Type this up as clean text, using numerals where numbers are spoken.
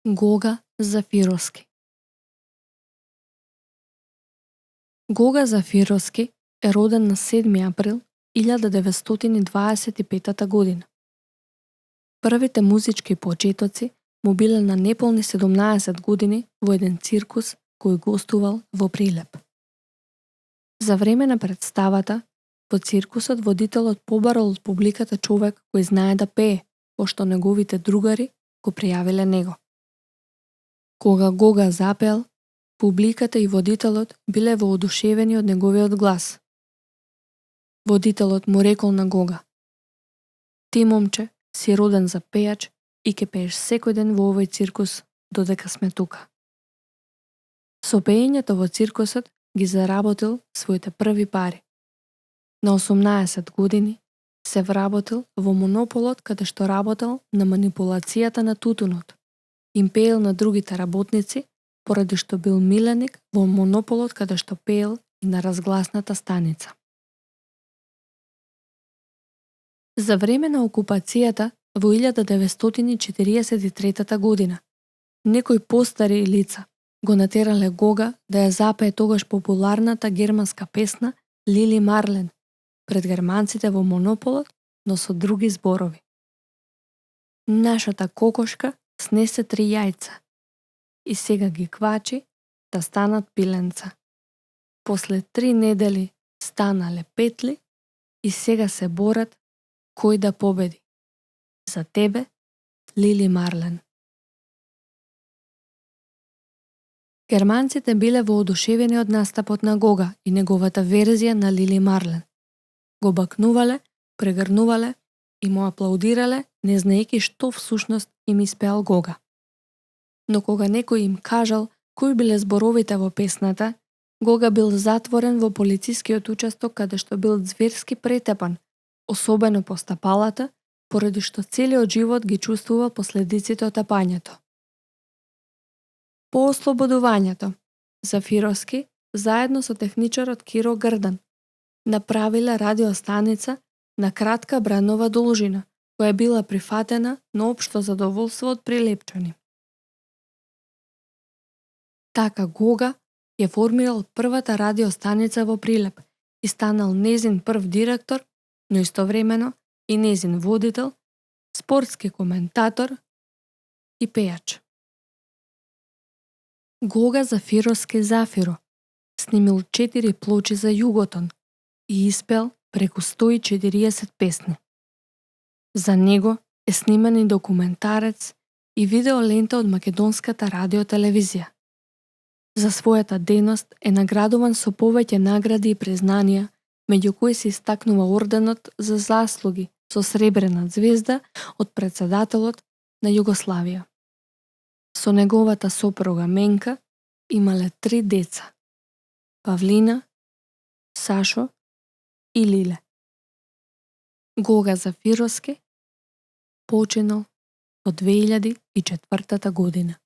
Гога Зафировски. Гога Зафировски е роден на 7 април 1925 година. Првите музички почетоци му биле на неполни 17 години во еден циркус кој гостувал во Прилеп. За време на представата, во циркусот водителот побарал од публиката човек кој знае да пее, пошто неговите другари го пријавиле него. Кога Гога запеал, публиката и водителот биле воодушевени од неговиот глас. Водителот му рекол на Гога: "Ти, момче, си роден за пејач и ќе пееш секој ден во овој циркус додека сме тука." Со пеењето во циркусот ги заработил своите први пари. На 18 години се вработил во монополот каде што работел на манипулацијата на тутунот. Им пеел на другите работници, поради што бил миленик во монополот каде што пеел и на разгласната станица. За време на окупацијата во 1943 година, некои постари лица го натерале Гога да ја запее тогаш популарната германска песна Лили Марлен пред германците во монополот, но со други зборови. Нашата кокошка снесе 3 јајца и сега ги квачи да станат пиленца. После 3 недели станале петли и сега се борат кој да победи. За тебе, Лили Марлен. Германците биле воодушевени од настапот на Гога и неговата верзија на Лили Марлен. Го бакнувале, прегрнувале и му аплаудирале, не знаејќи што всушност им испеал Гога. Но кога некој им кажал кои биле зборовите во песната, Гога бил затворен во полицискиот участок каде што бил зверски претепан, особено по стапалата, поради што целиот живот ги чувствувал последиците од тапањето. По ослободувањето, Зафировски, заедно со техничарот Киро Грдан, направиле радиостаница на кратка бранова должина, која била прифатена на општо задоволство од прилепчани. Така Гога ја формирал првата радиостаница во Прилеп и станал незин прв директор, но истовремено и незин водител, спортски коментатор и пејач. Гога Зафировски Зафиро снимил 4 плочи за Југотон и испел преку 140 песни. За него е снимен и документарец и видеолента од македонската радиотелевизија. За својата дејност е наградуван со повеќе награди и признанија, меѓу кои се истакнува орденот за заслуги со сребрена ѕвезда од претседателот на Југославија. Со неговата сопруга Менка имале 3 деца: Павлина, Сашо и Лиле. Гога Зафировски починал во 2004 година.